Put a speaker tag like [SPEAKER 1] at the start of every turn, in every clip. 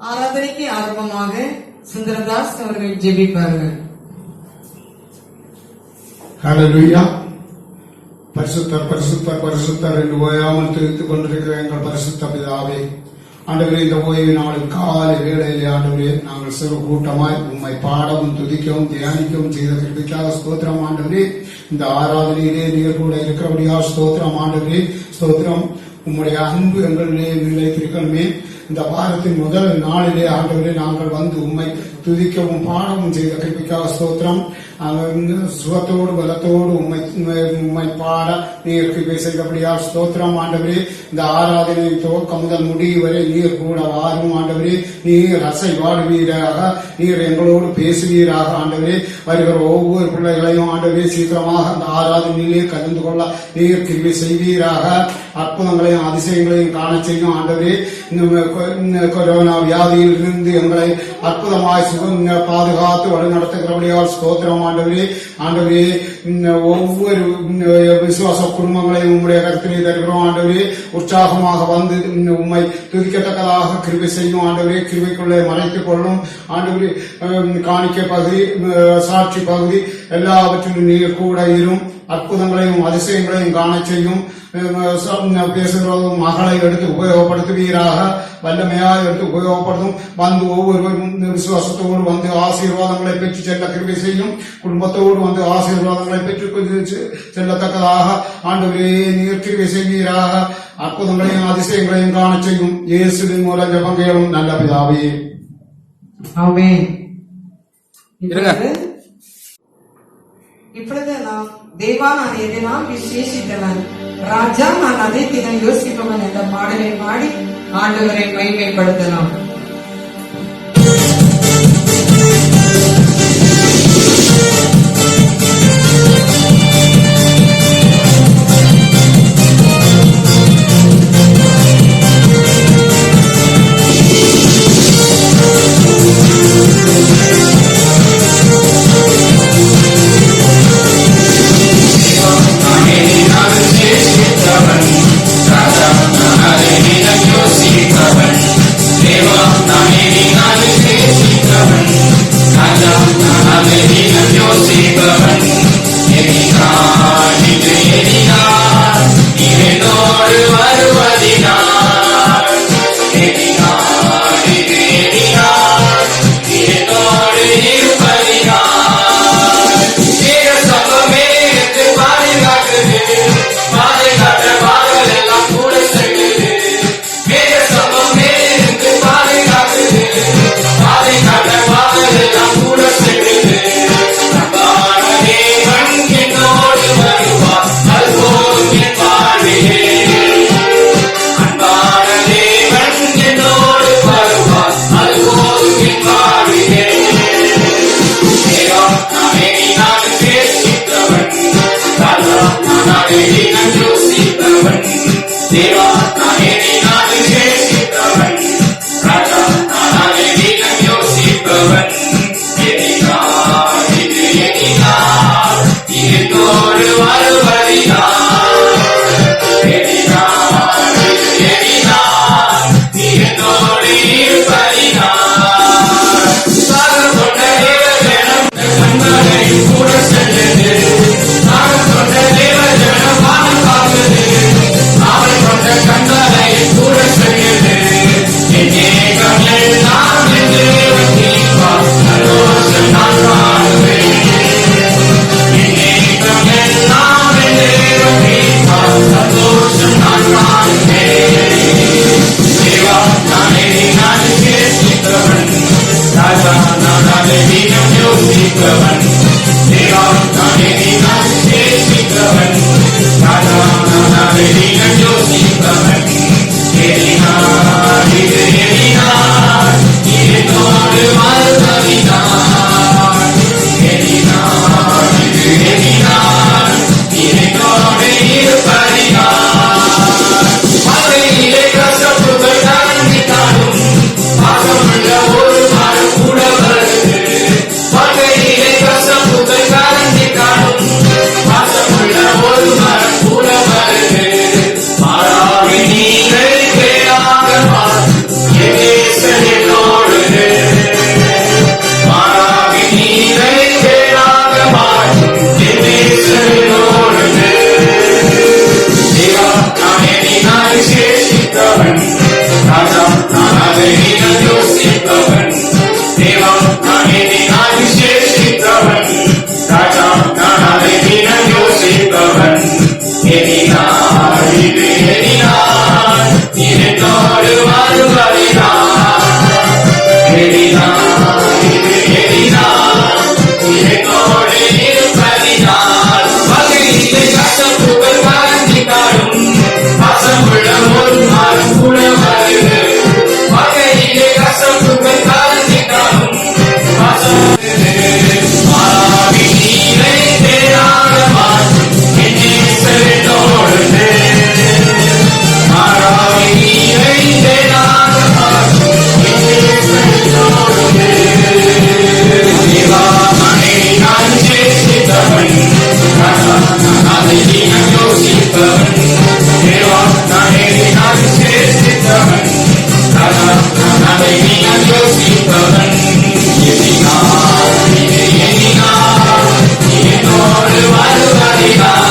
[SPEAKER 1] ஆராதனைக்கு ஆரம்பமாக சுந்தரதாஸ் அவர்கள் ஜெபிப்பார்கள்.
[SPEAKER 2] ஹல்லேலூயா. பரிசுத்தர் பரிசுத்தர் பரிசுத்தர் என்று ஓயாமல் துதித்துக் கொண்டிருக்கிற எங்கள் பரிசுத்த பிதாவே, ஆண்டவரே, இந்த ஓய்வு நாளில் காலை வேளையிலே ஆண்டவரே நாங்கள் சிறு கூட்டமாய் உம்மை பாடவும் துதிக்கவும் தியானிக்கவும் செய்த கிருபைக்காக ஸ்தோத்திரம் ஆண்டவரே. இந்த ஆராதனையிலே நீர் கூட இருக்கிறபடியா ஸ்தோத்திரம் ஆண்டவரே. ஸ்தோத்திரம். உம்முடைய அன்பு எங்களிலே நிலைத்திருக்கணுமே. இந்த வாரத்தின் முதல் நாளிலே ஆண்டவரே நாங்கள் வந்து உம்மை துதிக்கவும் பாடவும் செய்த கிருபைக்காக ஸ்தோத்திரம். சுகத்தோடு பலத்தோடு உம்மை பாட நீர் கிருபை செய்தபடியா ஸ்தோத்திரம் ஆண்டவரே. இந்த ஆராதனை துவக்கம் முதல் முடிவு வரை நீர் கூட வாரும் ஆண்டவரே. நீர் அசை வாடுவீராக, நீர் எங்களோடு பேசுவீராக ஆண்டவரே. வருகிற ஒவ்வொரு பிள்ளைகளையும் ஆண்டவரே சீக்கிரமாக அந்த ஆராதனையிலே கலந்து கொள்ள நீர் கிருபை செய்வீராக. அற்புதங்களையும் அதிசயங்களையும் காண செய்யும் ஆண்டவரே. கொரோனா வியாதியில் இருந்து எங்களை அற்புதமாய் சுகம் பாதுகாத்து வழி நடத்துகிறபடியால் ஸ்தோத்திரம் ஆண்டவரே. ஆண்டவரே, ஒவ்வொரு விசுவாச குடும்பங்களையும் உம்முடைய கருத்திலே தருகிறோம் ஆண்டவரே. உற்சாகமாக வந்து உம்மை துதிக்கத்தக்கதாக கிருபை செய்யும் ஆண்டவரே. கிருபைக்குள்ளே மறைத்துக் கொள்ளும் ஆண்டவரே. காணிக்கை பகுதி, சாட்சி பகுதி எல்லாவற்றிலும் நீர் கூட இரும். அற்புதங்களையும் அதிசயங்களையும் காண செய்யும். பேசுகிறதும் மகளை எடுத்து உபயோகப்படுத்துவீராக, வல்லமையாக எடுத்து உபயோகப்படுத்தும். வந்து ஒவ்வொருவரும் விசுவாசத்தோடு வந்து ஆசீர்வாதங்களை பெற்று செல்ல கிருபை செய்யும். குடும்பத்தோடு வந்து ஆசீர்வாதங்களை பெற்று செல்லத்தக்கதாக ஆண்டவரே நீர் கிருபை செய்வீராக. அற்புதங்களையும் அதிசயங்களையும் காண செய்யும். இயேசுவின் மூலம் ஜெபம் கேளும் நல்ல பிதாவே.
[SPEAKER 1] ஆமென். இப்பொழுது நாம் தேவா நான் எதனால் விசேஷித்தவன், ராஜா நான் அதை தினம் யோசிப்பவன் என்ற பாடலை பாடி ஆண்டவரை மகிமைப்படுத்தலாம்.
[SPEAKER 3] வாழ்க்கையிலே கஷ்டப்புகள் கலந்து காணும் யோசிப்பவன் தேவா நான் எண்ணினால் விசேஷித்தவன் ராஜா நான் அதை தினம் யோசிப்பவன் எண்ணினால் இது எண்ணினால் நீ என்னோடு வருவதினால் எண்ணினால் இது எண்ணினால் நீ என்னோடு இருப்பதினால் வகையிலே கஷ்டப்புகள் வளர்ந்திட்டாலும் பாசமுள்ள ஒரு நாளும் கூட வருது வகையிலே கஷ்டப்புகள் வளர்ந்திட்டாலும் பாசம் மாறாவி நீரை தேடாத மாற்றும் என் நேசரினோடு மாறாவி நீரை தேடாத மாற்றும் என் நேசரினோடு தேவா மனை நான் சேசித்தவன் அதை தினம் யோசிப்பவன் தேவா நானே நான் சேசித்தவன் அதை தினம் யோசிப்பவன் எண்ணினால் இது எண்ணினால் என்னோடு வருவதினால்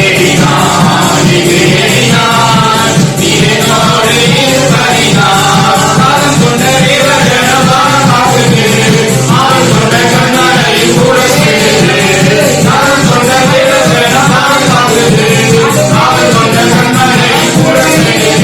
[SPEAKER 3] எண்ணினால் இது எண்ணினால் என்னோடு இருப்பதினால் காலம் கொண்ட தேவஜனமாகுது ஆள் கொண்ட கண்ணாடி கூட சேர்ந்து காலம் கொண்ட தேவஜனமாகுது ஆள் கொண்ட கண்ணாடி கூட சேர்ந்து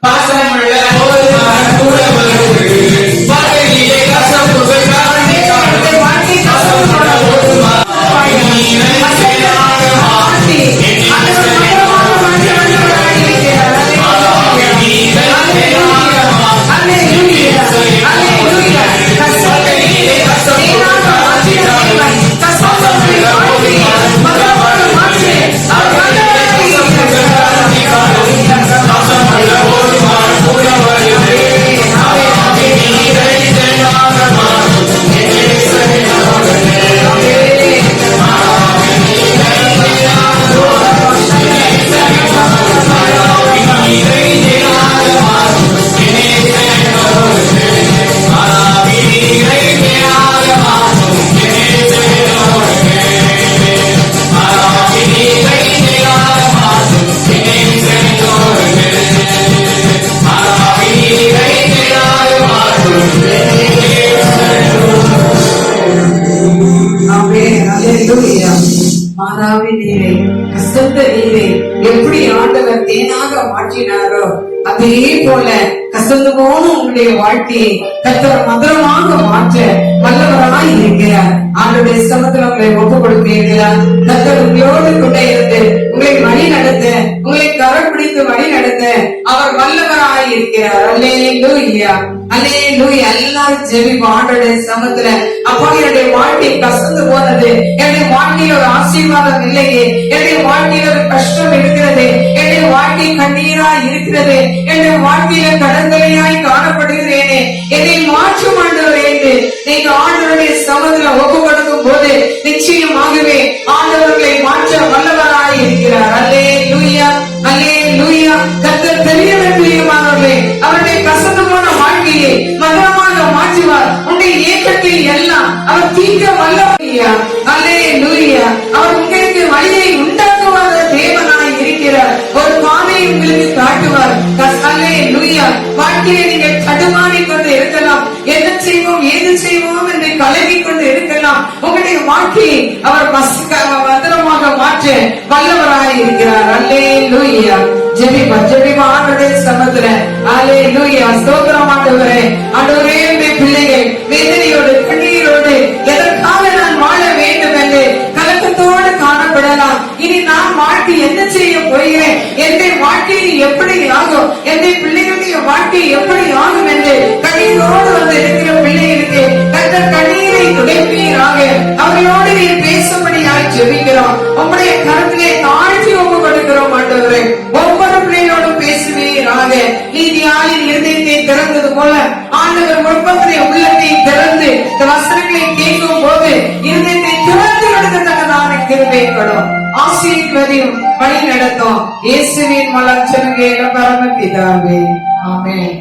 [SPEAKER 3] பாசமுள்ள ஒரு மரம் கூட வருது வகையிலே கசப்புகள் கலந்திட்டாலும் பாசமுள்ள ஒரு மரம் நீரை தேடாத மாற்றி
[SPEAKER 1] மாறாவி நீரை கஷ்டத்தை நீரை எப்படி ஆண்டவர் தேனாக மாற்றினாரோ அதே போல கசந்து போன உங்களுடைய வாழ்க்கையை கர்த்தர் மதுரமாக மாற்ற வல்லவராய் இருக்கிறார். ஆண்டவருடைய சமத்துல உங்களை ஒப்பு கொடுப்பீர்களா? கர்த்தர் உங்களோடு கூட இருந்து உங்களை வழி நடத்த, உங்களை கரம் பிடித்து வழி நடத்த அவர் வல்லவராய் இருக்கிறார். அல்லேலூயா, அல்லேலூயா. எல்லாரும் ஜெபிப்போம் ஆண்டவருடைய சமத்துல. அப்பா, என்னுடைய வாழ்க்கை கசந்து போனது, என்னுடைய வாழ்க்கையில் ஒரு ஆசீர்வாதம் இல்லையே, என்னுடைய வாழ்க்கையில் ஒரு கஷ்டம் இருக்கிறது, என்னுடைய வாழ்க்கை கண்ணீரா இருக்கிறது, என்னுடைய வாழ்க்கையில கடற்கரையாய் காணப்படுகிறேனே, என்னை மாற்றும் ஆண்டவர் என்று நீங்க ஆண்டவருடைய சமத்துல ஒப்பு கொடுக்கும் போது நிச்சயமாகவே ஆண்டவர்களை மாற்ற வல்லவராய் இருக்கிறார். அல்லேலூயா, அல்லேலூயா. கர்த்தர் பெரியவர், பிரியமானவர்களே, அவருடைய கசந்து போன வாழ்க்கையை மதுரமாக மாற்றுவார். உன்னுடைய ஏக்கத்தில் எல்லாம் அவர் தீர்க்க வல்லவரையா. அல்லேலூயா. அவர் உங்களுக்கு வழியை உண்டாக்குவார் தேவனாய் இருக்கிறார். ஒரு பாதையை உங்களுக்கு காட்டுவார். அல்லேலூயா. வாழ்க்கையை நீங்கள் தடுமாறி கொண்டு இருக்கலாம், என்ன செய்வோம் ஏது செய்வோம் என்று கலங்கி கொண்டு இருக்கலாம். உங்களுடைய வாழ்க்கையை அவர் பத்திரமாக மாற்ற வல்லவராய் இருக்கிறார். அல்லேலூயா. ஜெபிப்பா ஜெபிப்பா ஆண்டவருடைய சமத்துல. அல்லேலூயா. ஸ்தோத்திரம் ஆண்டவரே. ஆண்டவரே, பிள்ளைகள் வேதனையோடு கண்ணீரோடு எதற்காக என்னுடைய வாழ்க்கை எப்படி ஆகும், என்னுடைய பிள்ளைகளுடைய வாழ்க்கை எப்படி ஆகும் என்று கண்ணீரோடு வந்து இருக்கிற பிள்ளைகளுக்கு கர்த்தர் கண்ணீரை துடைப்பீராக. அவர்களோடு நீர் பேசும்படியாய் ஜெபிக்கிறோம். உம்முடைய கருத்திலே தாழ்த்தி ஒப்பு கொடுக்கிறோம் ஆண்டவரே. ஒவ்வொரு பிள்ளைகளோடும் பேசுவீராக. நீதியாளின் இருதயத்தை திறந்தது போல ஆண்டவர் முற்பத்திலே உள்ளத்தை திறந்து இந்த வசனங்களை கேட்கும் போது இருதயத்தை திறந்து கொடுக்கத்தக்கதான கிருபைப்படும். ஆசீர்வதியும் வழி நடத்தும். இயேசுவின் மூலம் சொல்லுங்க பரமபிதாவே, ஆமென்.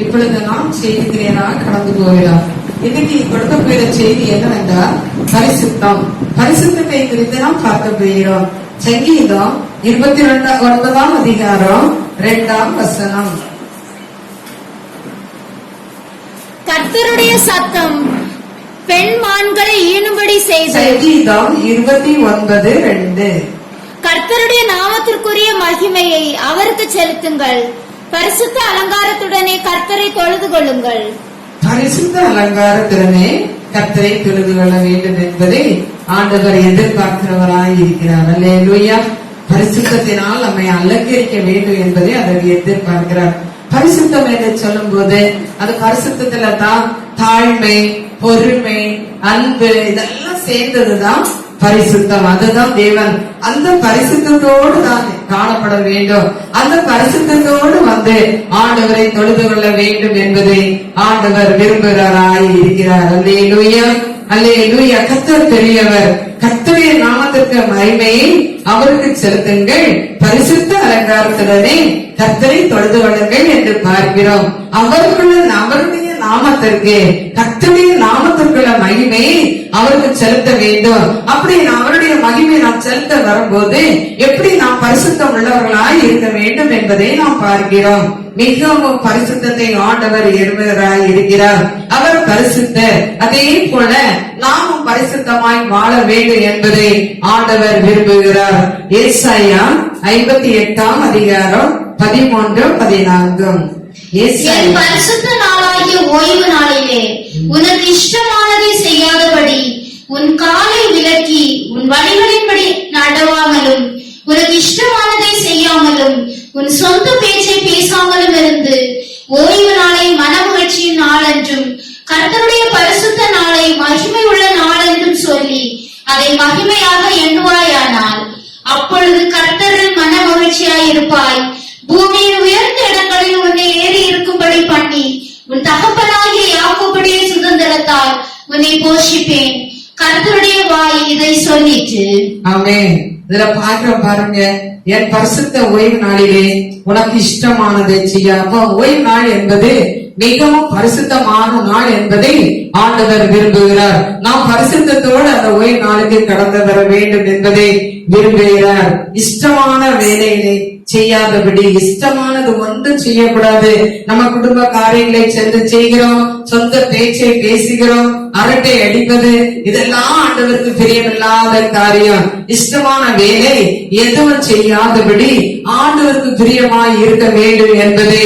[SPEAKER 1] இப்பொழுது நாம் செய்தியாக கடந்து போகிறோம். இன்னைக்கு கொடுக்க போகிற செய்தி என்னவென்றால் பரிசுத்தம். பரிசுத்தத்தை குறித்து நாம் பார்க்க போகிறோம். சங்கீதம் 29ஆம் அதிகாரம் 2ஆம் வசனம்.
[SPEAKER 4] கர்த்தருடைய சத்தம் பெண்மான்களை ஈனும்படி செய்து.
[SPEAKER 1] சங்கீதம் 29:2.
[SPEAKER 4] கர்த்தருடைய நாமத்திற்குரிய மகிமையை அவருக்கு செலுத்துங்கள். பரிசுத்த அலங்காரத்துடனே கர்த்தரை தொழுது கொள்ளுங்கள்.
[SPEAKER 1] பரிசுத்த அலங்காரத்துடனே கர்த்தரை தொழுது கொள்ள வேண்டும் என்பதை ஆண்டவர் எதிர்பார்க்கிறவராய் இருக்கிறார். அல்லேலூயா. பரிசுத்தத்தினால் நம்மை அலங்கரிக்க வேண்டும் என்பதை அவர் எதிர்பார்க்கிறார். பரிசுத்தம் என்று சொல்லும் போது அது பரிசுத்தத்துல தான் தாழ்மை, பொறுமை, அன்பு இதெல்லாம் சேர்ந்ததுதான் பரிசுத்தம். அதுதான் தேவன் அந்த பரிசுத்தத்தோடு தான் காணப்பட வேண்டும். அந்த பரிசுத்தத்தோடு வந்து ஆண்டவரை தொழுது கொள்ள வேண்டும் என்பதை ஆண்டவர் விரும்புகிறாராய் இருக்கிறார். அல்லேலூயா, அல்லேலூயா. கர்த்தர் பெரியவர். கர்த்தருடைய நாமத்திற்கு மகிமையை அவருக்கு செலுத்துங்கள். பரிசுத்த அலங்காரத்துடனே கர்த்தரை தொழுது கொள்ளுங்கள் என்று பார்க்கிறோம். அவருடைய நாமத்திற்கு, கர்த்தருடைய நாமத்திற்குள்ள மகிமையை அவருக்கு செலுத்த வேண்டும். அப்படி அவருடைய மகிமை நாம் செலுத்த வரும்போது எப்படி நாம் பரிசுத்தம் உள்ளவர்களாய் இருக்க வேண்டும் என்பதை நாம் பார்க்கிறோம். மிகவும் பரிசுத்தத்தை ஆண்டவர் விரும்புகிறாய் இருக்கிறார். அவர் பரிசுத்தர். அதே போல நாமும் பரிசுத்தமாய் வாழ வேண்டும் என்பதை ஆண்டவர் விரும்புகிறார். ஏசாயா 58ஆம் அதிகாரம் 13-14.
[SPEAKER 4] என் பரிசுத்த நாளாகிய ஓய்வு நாளிலே உனக்கு இஷ்டமானதை செய்யாதபடி உன் காலை விலக்கி உன் வழிகளின்படி நடவாமலும் உனக்கு இஷ்டமானதை செய்யாமலும் உன் சொந்த பேச்சை பேசாமலும் இருந்து ஓய்வு நாளை மனமகிழ்ச்சியின் நாள் என்றும் கர்த்தருடைய பரிசுத்த நாளை மகிமை உள்ள நாள் என்றும் சொல்லி அதை மகிமையாக எண்ணுவாயானால் அப்பொழுது கர்த்தரில் மன மகிழ்ச்சியாய் இருப்பாய். பூமியின் உயர்ந்த இடங்களில் உன்னை ஏறி இருக்கும்படி பண்ணி உன் தகப்பனாகிய யாக்கோபுடைய சுதந்திரத்தால் உன்னை போஷிப்பேன். கர்த்தருடைய வாய் இதை சொல்லிற்று.
[SPEAKER 1] ஆமென். இதுல பாக்குறோம் பாருங்க, என் பரிசுத்த ஓய்வு நாளிலே உனக்கு இஷ்டமானதை செய்ய. அப்ப ஓய்வு நாள் என்பது மிகவும் பரிசுத்தமான நாள் என்பதை ஆண்டவர் விரும்புகிறார். நாம் பரிசுத்தத்தோடு அந்த ஓய்வு நாளுக்கு கடந்து வர வேண்டும் என்பதை விரும்புகிறார். இஷ்டமான வேலைகளை செய்யாதபடி, இஷ்டமானது ஒன்றும் செய்யக்கூடாது. நம்ம குடும்ப காரியங்களை சென்று செய்கிறோம், சொந்த பேச்சை பேசுகிறோம், அரட்டை அடிப்பது இதெல்லாம் ஆண்டவருக்கு பிரியமில்லாத காரியம். இஷ்டமான வேலை எதுவும் செய்யாதபடி ஆண்டவருக்கு பிரியமாய் இருக்க வேண்டும் என்பதை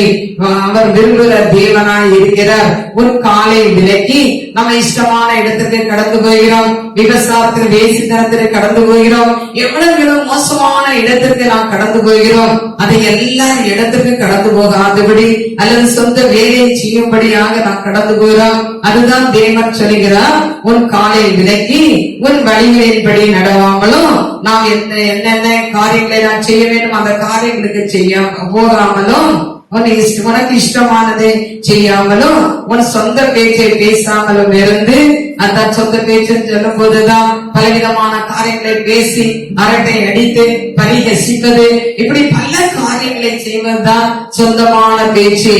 [SPEAKER 1] அவர் விரும்புகிற தேவனாய் இருக்கிறார். ஒரு காலை விலக்கி நம்ம இஷ்டமான இடத்துக்கு கடந்து போகிறோம், விவசாயத்துக்கு வேசித்தனத்திற்கு கடந்து போகிறோம், எவ்வளவு மோசமான இடத்திற்கு நாம் கடந்து போகிறோம். அதை எல்லா இடத்துக்கு கடந்து போகாதபடி அல்லது சொந்த வேலையை செய்யும்படியாக நாம் கடந்து போகிறோம். அதுதான் தேவன் சொல்கிறார், உன் காலை விலக்கி உன் வழிகளின்படி நடவாமலும் நாம் என்னென்ன காரியங்களை நான் செய்ய வேண்டும் அந்த காரியங்களுக்கு செய்ய போகாமலும் உனக்கு இஷ்டமானதை செய்யாமலும் உன் சொந்த பேச்சை பேசாமலும் இருந்து, அந்த சொந்த பேச்சு சொல்லும் போதுதான் பலவிதமான காரியங்களை பேசி அரட்டை அடித்து பரிகசிப்பது, இப்படி பல காரியங்களை செய்வதுதான் சொந்தமான பேச்சு.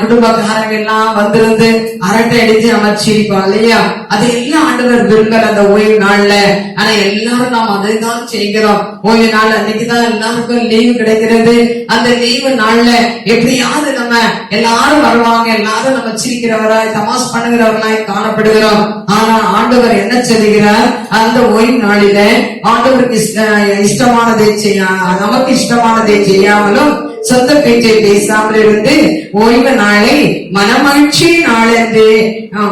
[SPEAKER 1] குடும்பக்காரங்க எல்லாம் வந்திருந்து அரட்டை அடித்து அமைச்சிருப்போம் இல்லையா? அது எல்லாம் ஆண்டவர் விரும்பல அந்த ஓய்வு நாள்ல. ஆனா எல்லாரும் நாம் அதை தான் செய்கிறோம். ஓய்வு நாள் அன்னைக்குதான் எல்லாருக்கும் லீவு கிடைக்கிறது. அந்த லீவு நாள்ல எப்படியாவது நம்ம எல்லாரும் வருவாங்க, எல்லாரும் நம்ம சிரிக்கிறவராய் தமாஸ் பண்ணுகிறவர்களாய் காணப்படுகிறோம். ஆனா ஆண்டவர் என்ன சொல்லுகிறார், அந்த ஓய்வு நாளில ஆண்டவருக்கு இஷ்டமானதை நமக்கு இஷ்டமானதை செய்யாமலும் சொந்த பேச்சை பேசாமல் இருந்து ஓய்வு நாளை மனமகிழ்ச்சி நாளென்று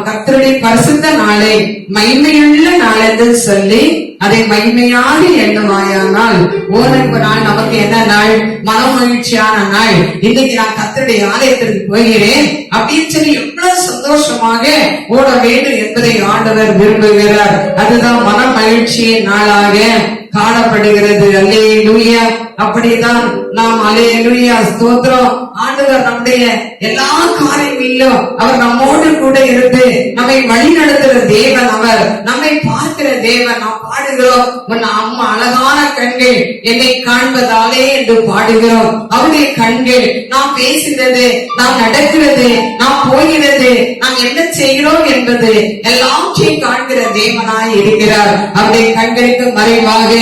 [SPEAKER 1] கர்த்தருடைய பரிசுத்த நாளை மகிமையுள்ள நாளென்று சொல்லி அதை மகிமையாக எண்ணுவாயானால் ஓய்வு நாள் நமக்கு என்ன நாள்? மனமகிழ்ச்சியான நாள். இன்னைக்கு நான் கர்த்தருடைய ஆலயத்திற்கு போகிறேன் அப்படின்னு சொல்லி எவ்வளவு சந்தோஷமாக ஓட வேண்டும் என்பதை ஆண்டவர் விரும்புகிறார். அதுதான் மன மகிழ்ச்சியின் நாளாக காணப்படுகிறது. அல்லேலூயா. அப்படிதான் நாம் அல்லேலூயா ஸ்தோத்திரம். ஆண்டவர் நம்முடைய எல்லா காரியங்களிலும் அவர் நம்மோடு கூட இருந்து நம்மை வழி நடத்துகிற தேவன். அவர் நம்மை பார்க்கிற தேவன். நாம் பாடுகிறோம், உன் அம்மா அழகான கண்கள் என்னை காண்பதாலே என்று பாடுகிறோம். அவருடைய கண்கள் நாம் பேசுகிறது, நாம் நடக்கிறது, நாம் போகிறது, நாம் என்ன செய்கிறோம் என்பது எல்லாவற்றையும் காண்கிற தேவனாய் இருக்கிறார். அவருடைய கண்களுக்கு மறைவாக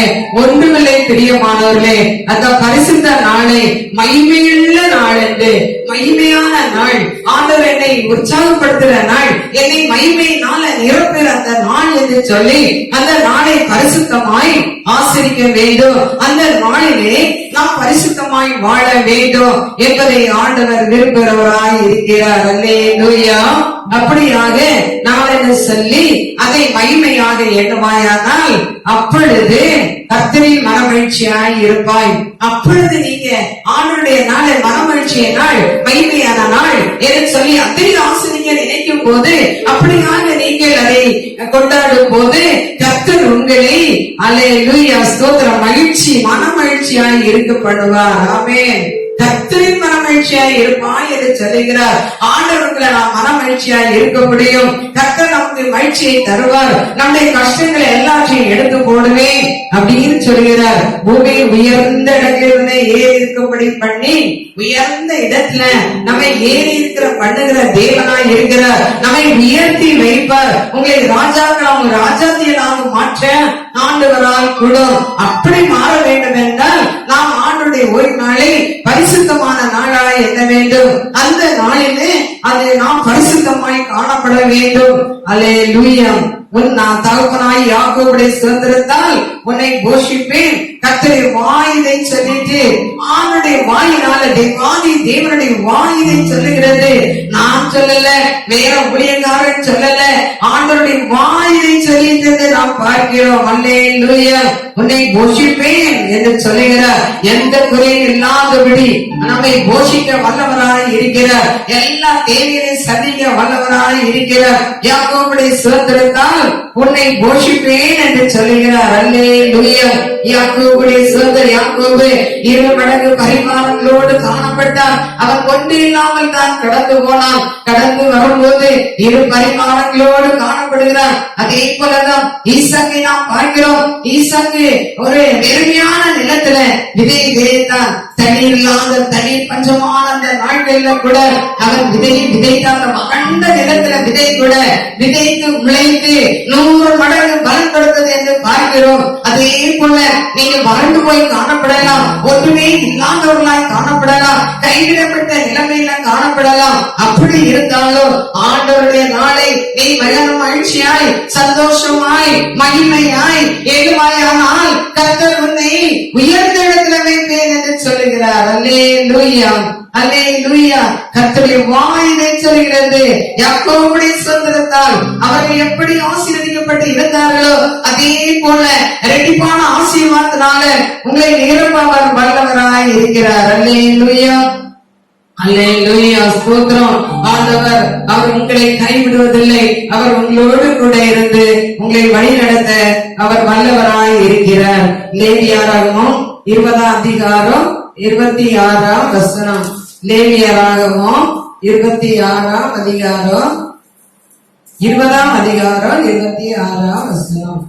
[SPEAKER 1] ஒன்றுமில்லை. பிரியமானவர்களே, அந்த பரிசுத்த நாளை மகிமையுள்ள நாள் என்று, மகிமையான நாள், ஆண்டவர் என்னை உற்சாகப்படுத்துகிற நாள், என்னை மகிமையினால நிரப்புகிற அந்த நாள் என்று சொல்லி அந்த நாளை பரிசுத்தமாய் ஆசரிக்க வேண்டும். அந்த நாளிலே நாம் பரிசுத்தமாய் வாழ வேண்டும் என்பதை ஆண்டவர் விரும்புகிறவராய் இருக்கிறார். அல்லேலூயா. அப்படியாக நாள் என்று சொல்லி அதை மகிமையாக எண்ணுவாயானால் அப்பொழுது கர்த்தரின் மனமகிழ்ச்சியாய் இருப்பாய். அப்பொழுது நீங்க ஆண்டவருடைய நாளை மனமகிழ்ச்சிய நாள், மகிமையான நாள் என்று சொல்லி அத்தனை ஆசிரியங்க நினைக்கும் போது, அப்படியாக நீங்கள் அதை கொண்டாடும் போது கர்த்தர் உங்களை அல்லேலூயா ஸ்தோத்திரம் மகிழ்ச்சி மனமகிழ்ச்சியாய் இருக்க பண்ணுவார். ஆமென். கர்த்தரின் மனமகிழ்ச்சியாய் இருப்பாய் என்று சொல்லுகிறார். ஆண்டவர்களை நாம் மனமகிழ்ச்சியாய் இருக்க முடியும். கர்த்தர் நமக்கு மகிழ்ச்சியை தருவார். நம்முடைய கஷ்டங்களை எல்லாத்தையும் எடுத்து போடுவேன் அப்படின்னு சொல்கிறார். பூமியில் உயர்ந்த இடத்திலிருந்து ஏறி இருக்கும்படி பண்ணி உயர்ந்த இடத்துல நம்மை ஏறி இருக்கிற பண்ணுகிற தேவனாய் இருக்கிறார். நம்மை உயர்த்தி வைப்பார். உங்களை ராஜாக்கள் அவங்க ராஜாத்தியலாக மாற்ற ஆண்டவரால் கூடும். அப்படி மாற வேண்டும் என்றால் நாம் ஆண்டுடைய ஒரு நாளை பரிசுத்தமான நாளாய் எண்ண வேண்டும். அந்த நாளிலே அது நாம் பரிசுத்தமாய் காணப்பட வேண்டும். அல்லேலூயா. உன் நான் தகப்பனாய் யாக்கோபுடைய சுதந்திரத்தால் உன்னை போஷிப்பேன். கர்த்தருடைய வாயிலை சொல்லிட்டு ஆணுடைய வாயினால தேவனுடைய வாயிலை சொல்லுகிறது. நான் சொல்லல, வேற ஊழியக்காரன் சொல்லல, ஆண்டவருடைய வாயிலை சொல்லிட்டு நாம் பார்க்கிறோம். அல்லேலூயா. உன்னை போஷிப்பேன் என்று சொல்லுகிறார். எந்த குறையும் இல்லாதபடி நம்மை போஷிக்க வல்லவராய் இருக்கிறார். எல்லா தேவையை சந்திக்க வல்லவராய் இருக்கிறார். யாக்கோபுடைய சுதந்திரத்தால் உன்னை போஷிப்பேன் என்று சொல்லுகிறார். அல்லேலூயா. யாக்கோபுடைய சுதந்திர யாக்கோபு 2 மடங்கு பரிமாணங்களோடு காணப்பட்டார். அவன் ஒன்று இல்லாமல் தான் கடந்து போனான். கடந்து வரும்போது 2 பரிமாணங்களோடு காணப்படுகிறார். அதே போலதான் ஈசாக்கை நாம் பார்க்கிறோம். ஈசாக்கு ஒரு வெறுமையான நிலத்துல விதை விதைத்தான். தண்ணீர் இல்லாத தண்ணீர் பஞ்சமான அந்த நாட்களில கூட அவன் விதைத்தான். மகண்ட நிலத்துல விதை கூட விதைத்து முளைத்து 100 மடங்கு பலன் கொடுத்தது என்று பார்க்கிறோம். அதே போல நீங்க வறண்டு போய் காணப்படலாம், ஒன்றுமே இல்லாதவர்களாய் காணப்படலாம், கைவிடப்பட்ட நிலைமையில காணப்படலாம். அப்படி இருந்தாலும் ஆண்டவருடைய நாளை நீ மகிழ்ச்சியாய் சந்தோஷமாய் மகிமையாய் ஏழுமாயானால் கர்த்தர் உன்னை உயர்ந்த இடத்துல வைப்பேன் என்று சொல்லுகிறார். அல்லேலூயா. அல்லேலூயா. கர்த்தருடைய வாயிலை சொல்கிறது. யாக்கோபுடைய சுதந்திரத்தால் அவர்கள் எப்படி ஆசீர்வதிக்கப்பட்டு இருந்தார்களோ அதே போல இரட்டிப்பான ஆசீர்வாதத்தினால உங்களை நிரப்ப அவர் வல்லவராய் இருக்கிறார். அல்லேலூயா. அல்லேலூயா ஸ்தோத்திரம். ஆண்டவர் அவர் உங்களை கைவிடுவதில்லை. அவர் உங்களோடு கூட இருந்து உங்களை வழி நடத்த அவர் வல்லவராய் இருக்கிறார். லேவியராகமம் 20ஆம் அதிகாரம் 26ஆம் வசனம். லேவியராகமம் 26ஆம் அதிகாரம் 20ஆம் அதிகாரம் 26ஆம் வசனம்.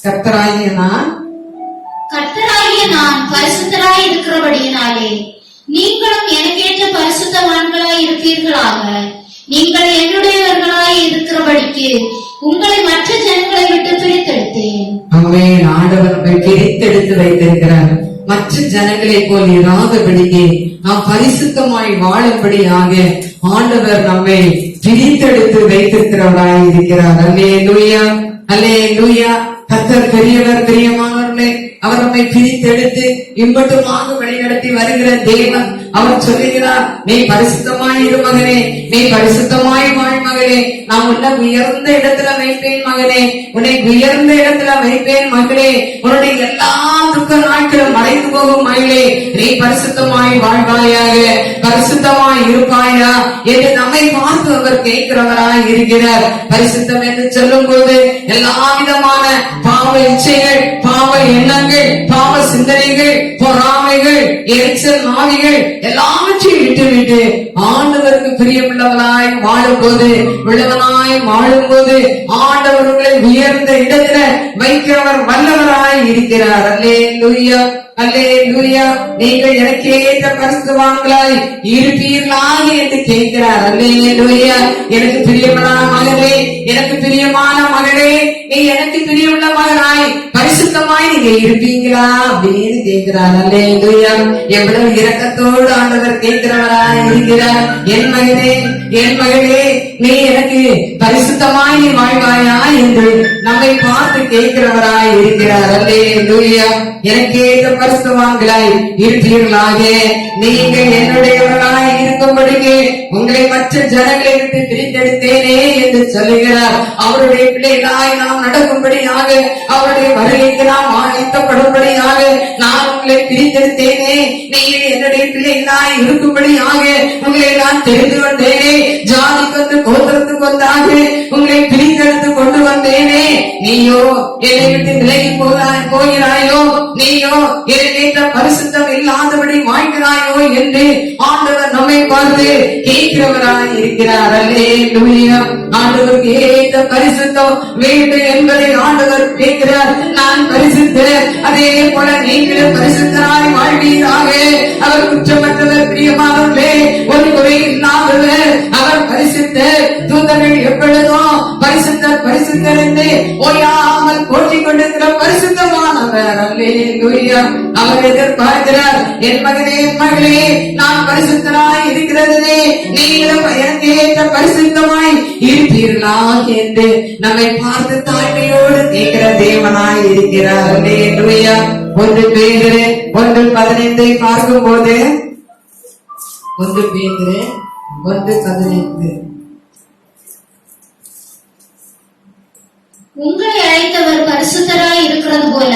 [SPEAKER 1] கர்த்தராகிய நான்
[SPEAKER 4] பரிசுத்தராய் இருக்கிறபடியினாலே நீங்களும் எனக்கேற்ற பரிசுத்தவான்களாய் இருப்பீர்களாக. நீங்கள் என்னுடையவர்களாய் இருக்கிறபடிக்கு உங்களை மற்ற ஜனங்களை விட்டு பிரித்தெடுத்தேன்.
[SPEAKER 1] ஆமென். ஆண்டவர் பிரித்தெடுத்து வைத்திருக்கிறார். மற்ற ஜனங்களை போல் இராதபடிக்கு நாம் பரிசுத்தமாய் வாழும்படியாக ஆண்டவர் நம்மை பிரித்தெடுத்து வைத்திருக்கிறவராய் இருக்கிறார். அல்லேலூயா, அல்லேலூயா. கர்த்தர் பெரியவர், பிரியமானவர்களே. அவர் நம்மை பிரித்தெடுத்து இம்பட்டுமாக வழிநடத்தி வருகிற தேவன். அவர் சொல்லுகிறார், நீ பரிசுத்தமாய் இரு மகனே, நீ பரிசுத்தமாய் வாழ் மகனே, நான் உன்னை உயர்ந்த இடத்துல வைப்பேன் மகனே, உன்னை உயர்ந்த இடத்துல வைப்பேன் மகளே, உன்னுடைய எல்லா துக்க நாட்களும் மறைந்து போகும் மகளே, நீ பரிசுத்தமாய் வாழ்வாயாக, பரிசுத்தமாய் இருப்பாயா என்று நம்மை பார்த்து அவர் கேட்கிறவராய் இருக்கிறார். பரிசுத்தம் என்று சொல்லும் போது எல்லா விதமான பாவ இச்சைகள், பாவ எண்ணங்கள், பாவ சிந்தனைகள், பொறாமைகள், எரிச்சல் ஆவிகள் எல்லாவற்றையும் விட்டுவிட்டு ஆண்டவருக்கு பிரியமுள்ளவனாய் வாழும்போது, உள்ளவனாய் வாழும்போது ஆண்டவர்களை உயர்ந்த இடத்துல வைக்கிறவர் வல்லவராய் இருக்கிறார். அல்லேலூயா, அல்லேலூயா. நீங்கள் எனக்கு ஏற்ற பரிசுத்தவான்களாய் இருப்பீர்களாக என்று கேட்கிறார். அல்லேலூயா. எனக்கு பிரியமான மகனே, எனக்கு பிரியமான மகனே, நீ எனக்கு பிரியமுள்ள மகனாய் பரிசுத்தமாய் நீங்க இருப்பீங்களா அப்படின்னு கேட்கிறார். அல்லேலூயா. எவ்வளவு இரக்கத்தோடு ஆண்டவர் கேட்கிறவராய் இருக்கிறார். என் மகனே, என் மகனே, நீ எனக்கு பரிசுத்தமாய் நீ வாழ்வாயா என்று நம்மை பார்த்து கேட்கிறவராய் இருக்கிறார். அல்லேலூயா. எனக்கு ஏற்ற பரிசுத்தவான்களாய் இருப்பீர்களாக, நீங்கள் என்னுடையவர்களாய் இருக்கும்படிக்கு உங்களை மற்ற ஜனங்களை விட்டு பிரித்தெடுத்தேனே என்று சொல்லுகிறார். அவருடைய பிள்ளைகளாய் நாம் நடக்கும்படியாக, அவருடைய வருகைக்கு நாம் ஆயத்தப்படும்படியாக நான் உங்களை பிரித்தெடுத்தேனே. நீங்கள் என்னுடைய பிள்ளைகளாய் இருக்கும்படியாக உங்களை நான் தெரிந்து கொண்டேனே. ஜாதிக்கு வந்து கோத்திரத்துக்கு வந்தாக உங்களை பிரித்தெடுத்து கொண்டு வந்தேனே. நீயோ என்னை விட்டு விலகி போகிறாயோ, நீயோ ஏற்ற பரிசுத்தம் இல்லாதபடி வாழ்கிறாயோ என்று ஆண்டவர் நம்மை பார்த்து கேட்கிறவராய் இருக்கிறார். அல்லேலூயா. ஆண்டவருக்கு ஏற்ற பரிசுத்தம் வேண்டும் என்பதை ஆண்டவர் கேட்கிறார். நான் பரிசுத்தர், அதே போல நீங்களும் பரிசுத்தராய் வாழ்வீராக. அவர் குற்றமற்றவர், பிரியமானவர்களே, ஒரு குறை இல்லாதவர், அவர் பரிசுத்தர். தூதர்கள் எப்பொழுதும் பரிசுத்தர் பரிசுத்தர் என்று ஓயாமல் போற்றிக் கொண்டிருக்கிற பரிசுத்தமானவர். அல்லேலூயா. அவர் எதிர்பார்க்கிறார், என் மகனே, என் மகளே, நான் பரிசுத்தராய் இருக்கிறதே, நீங்களும் எனக்கு ஏற்ற பரிசுத்தமாய் இருப்பீர்களா என்று நம்மை பார்த்து தாழ்மையோடு கேட்கிற தேவனாய் இருக்கிறார். அல்லேலூயா. 1 பேதுரு 1:15 பார்க்கும் போது, 1 பேதுரு 1:15,
[SPEAKER 4] உங்களை அழைத்தவர் பரிசுத்தராய் இருக்கிறது போல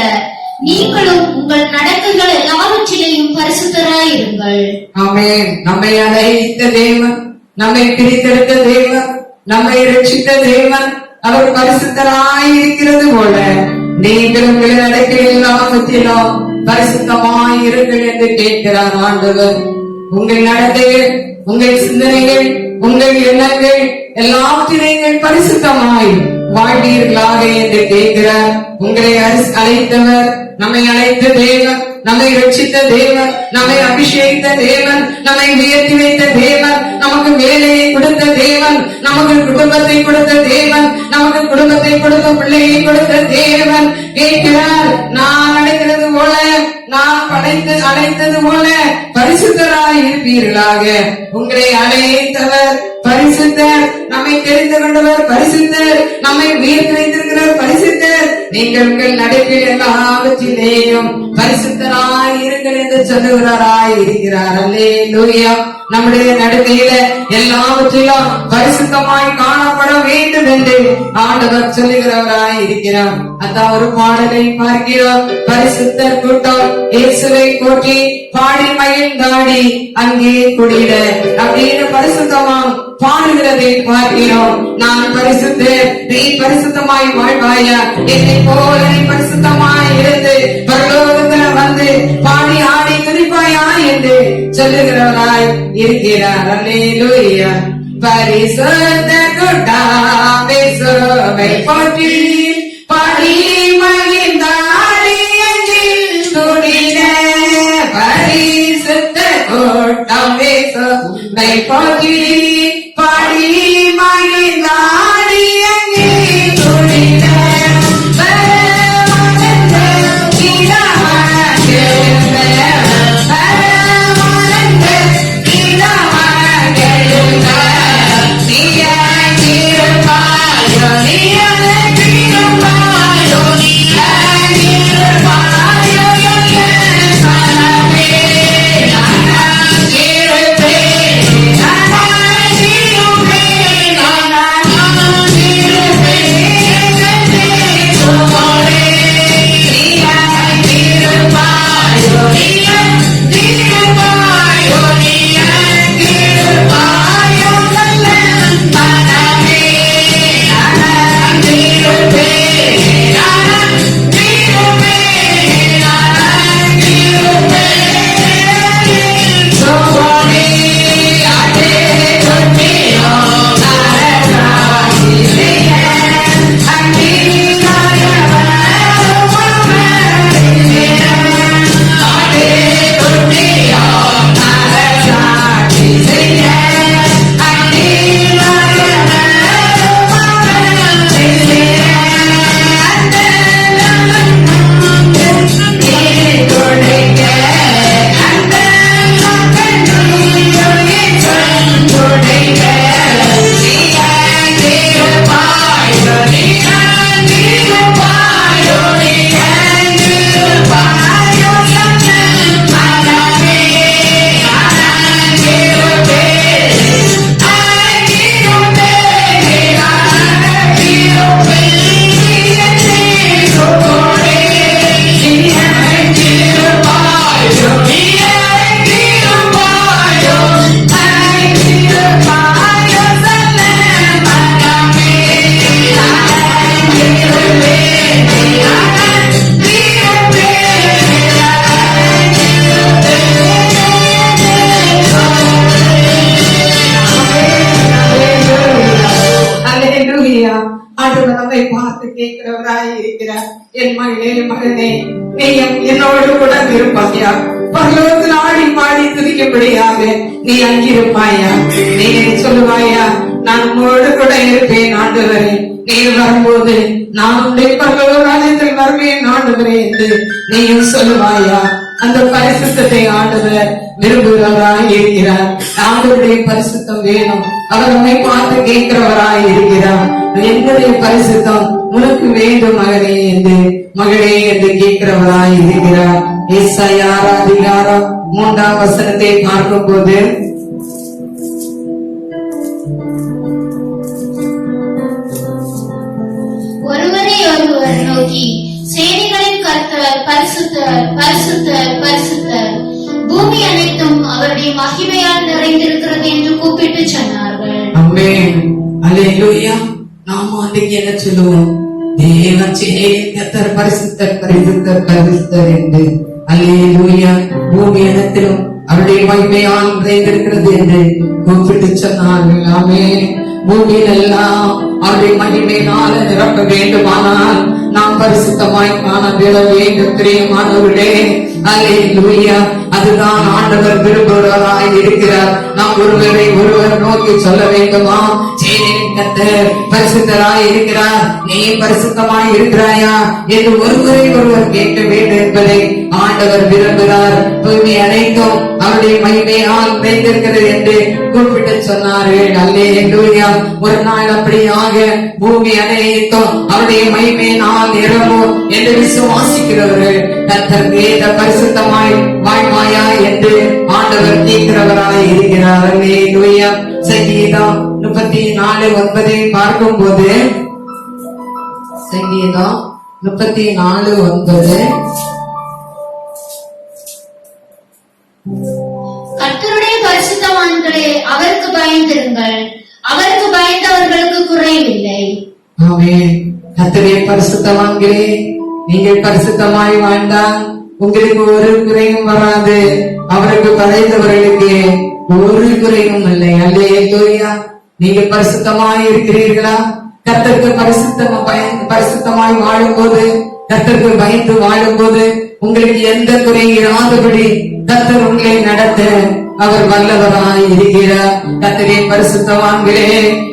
[SPEAKER 4] நீங்களும் உங்கள் நடக்கைகள் எல்லாவற்றிலேயும் பரிசுத்தராய் இருங்கள்.
[SPEAKER 1] ஆமென். நம்மை அழைத்த தேவன், நம்மை பிரித்தெடுத்த தேவன், நம்மை ரட்சித்த தேவன், அவர் பரிசுத்தராய் இருக்கிறது போல நீங்கள் உங்கள் நடக்கைகள் எல்லாவற்றிலும் பரிசுத்தமாய் இருங்கள் என்று கேட்கிறார் ஆண்டவர். உங்கள் நடத்தைகள், உங்கள் சிந்தனைகள், உங்கள் எண்ணங்கள் எல்லாவற்றிலும் பரிசுத்தமாய் வாழ்வீர்களாக என்று கேட்கிறார். உங்களை அழைத்தவர், நம்மை அழைத்த தேவன், நம்மை ரட்சித்த தேவன், நம்மை அபிஷேகித்த தேவன், நம்மை உயர்த்தி வைத்த தேவன், நமக்கு வேலையை கொடுத்த தேவன், நமக்கு குடும்பத்தை கொடுத்த தேவன், நமக்கு குடும்பத்தை கொடுத்த பிள்ளையை கொடுத்த தேவன் கேட்கிறார். நான் அழைக்கிறது போல, நான் அழைத்தது போல பரிசுத்தராய் இருப்பீர்களாக. உங்களை அழைத்தவர் பரிசுத்தர், நம்மை தெரிந்து கொண்டவர் பரிசுத்தர், நம்மை உயர்த்தி வைத்திருக்கிறவர் பரிசுத்தர். நீங்கள் உங்கள் நடைப்பில் எல்லாவற்றிலேயும் பரிசுத்தராய் இருங்கள் என்று சொல்லுகிறாராய் இருக்கிறார். அல்லேலூயா. நம்முடைய நடுக்கையில எல்லாவற்றிலும் பரிசுத்தமாய் காணப்பட வேண்டும் என்று ஆண்டவர் சொல்லுகிறவராய் இருக்கிறார். அதான் ஒரு பாடலை பார்க்கிறோம். பரிசுத்தர் கூட்டம் இயேசுவை போற்றி பாடி மகிழ்ந்தாடி அங்கே குடியிட அப்படின்னு பரிசுத்தமாம் பாடுகிறதை பார்க்கிறோம். நான் பரிசுத்தர், நீ பரிசுத்தமாய் வாழ்வாயா, என்னை போல நீ பரிசுத்தமாய் இருந்து பரலோகத்துல வந்து பாடி ஆடி குதிப்பாயா என்று சொல்லுகிறவராய் இருக்கிறார். அல்லேலூயா. பரிசுத்த கூட்டம் இயேசுவை போற்றி பாடி மகிழ்ந்தாடி அங்கே குடியிட. பரிசுத்த கூட்டம் இயேசுவை போற்றி பாடி மகிழ்ந்தாடி அங்கே குடியிட. Yeah. என் மகளே மகனே, நீ என்னோடு கூட இருப்பாயா? பரலோகத்தில் ஆடி பாடி துதிக்கும்படியாக நீ அங்கிருப்பாயா? நீ சொல்லுவாயா, நான் உங்களோடு கூட இருப்பேன் ஆண்டவரே, நீ வரும்போது நான் உடைய பரலோக ராஜ்யத்தில் வருவேன் ஆண்டவரே என்று நீயும் சொல்லுவாயா? அந்த பரிசுத்தத்தை ஆண்டவர் விரும்புகிறவராய் இருக்கிறார். ஆண்டவருடைய பரிசுத்தம் வேணும். அவர் நம்மை பார்த்து கேட்கிறவராய் இருக்கிறார். என்னுடைய பரிசுத்தம் உனக்கு வேண்டும் மகளே என்று கேட்கிறவராய் இருக்கிறார். ஏசாயா 6:3 பார்க்கும் போது,
[SPEAKER 4] ஒருவரை ஒருவர் நோக்கி சேனைகளின் கர்த்தர் பரிசுத்தர் பரிசுத்தர் பரிசுத்தர், பூமி அனைத்தும் அவருடைய மகிமையால் நிறைந்திருக்கிறது என்று கூப்பிட்டு சொன்னார்கள்.
[SPEAKER 1] ஆமென். அல்லேலூயா. நாம அன்றைக்கு என்ன சொல்லுவோம்? தேவன் கர்த்தர் பரிசுத்தர் பரிசுத்தர் பரிசுத்தர் என்று. அல்லேலூயா. பூமி அனைத்திலும் அவருடைய மகிமையால் நிறைந்திருக்கிறது என்று கூப்பிட்டு சொன்னார்கள். ஆமென். பூமியில் எல்லாம் அவருடைய மகிமையினால நிரப்ப வேண்டுமானால் நாம் பரிசுத்தமாய் காணப்பட வேண்டும். பிரியமானவர்களே, அல்லேலூயா. அதுதான் ஆண்டவர் விரும்புகிறவராய் இருக்கிறார். நாம் ஒருவரை ஒருவர் நோக்கி சொல்ல வேண்டுமா? கர்த்தர் பரிசுத்தராய் இருக்கிறார், நீ பரிசுத்தமாய் இருக்கிறாயா என்று ஒருவரை ஒருவர் கேட்க வேண்டும் என்பதை ஆண்டவர் விரும்புகிறார். பூமி அனைத்தும் அவருடைய மகிமையால் நிறைந்திருக்கிறது என்று கூப்பிட்டு சொன்னார்கள். அல்லேலூயா. ஒரு நாள் அப்படியாக பூமி அனைத்தும் அவருடைய மகிமையினால் நிரம்பும் என்று விசுவாசிக்கிறவர்கள் கர்த்தருக்கு ஏற்ற பரிசுத்தமாய் வாழ்வாயா என்று ஆண்டவர் கேட்கிறவராய் இருக்கிறார். அல்லேலூயா. சங்கீதம் 34:9 பார்க்கும் போது, சங்கீதம் 34:9,
[SPEAKER 4] கர்த்தருடைய பரிசுத்தவான்களே அவருக்கு பயந்திருங்கள், அவருக்கு பயந்தவர்களுக்கு குறைவில்லை.
[SPEAKER 1] ஆமென். கர்த்தருடைய பரிசுத்தவான்களே, நீங்கள் பரிசுத்தமாய் வாழ்ந்தால் உங்களுக்கு ஒரு குறையும் வராது. அவருக்கு பயந்தவர்களுக்கு ஒரு குறையும் இல்லை. அல்லேலூயா. நீங்க பரிசுத்தமாய் இருக்கிறீர்களா? கர்த்தருக்கு பரிசுத்தமாய் வாழும்போது, கர்த்தருக்கு பயந்து வாழும்போது உங்களுக்கு எந்த குறையும் இராதபடி கர்த்தர் உங்களை நடத்த அவர் வல்லவராய் இருக்கிறார். கர்த்தரே பரிசுத்தவான்களே,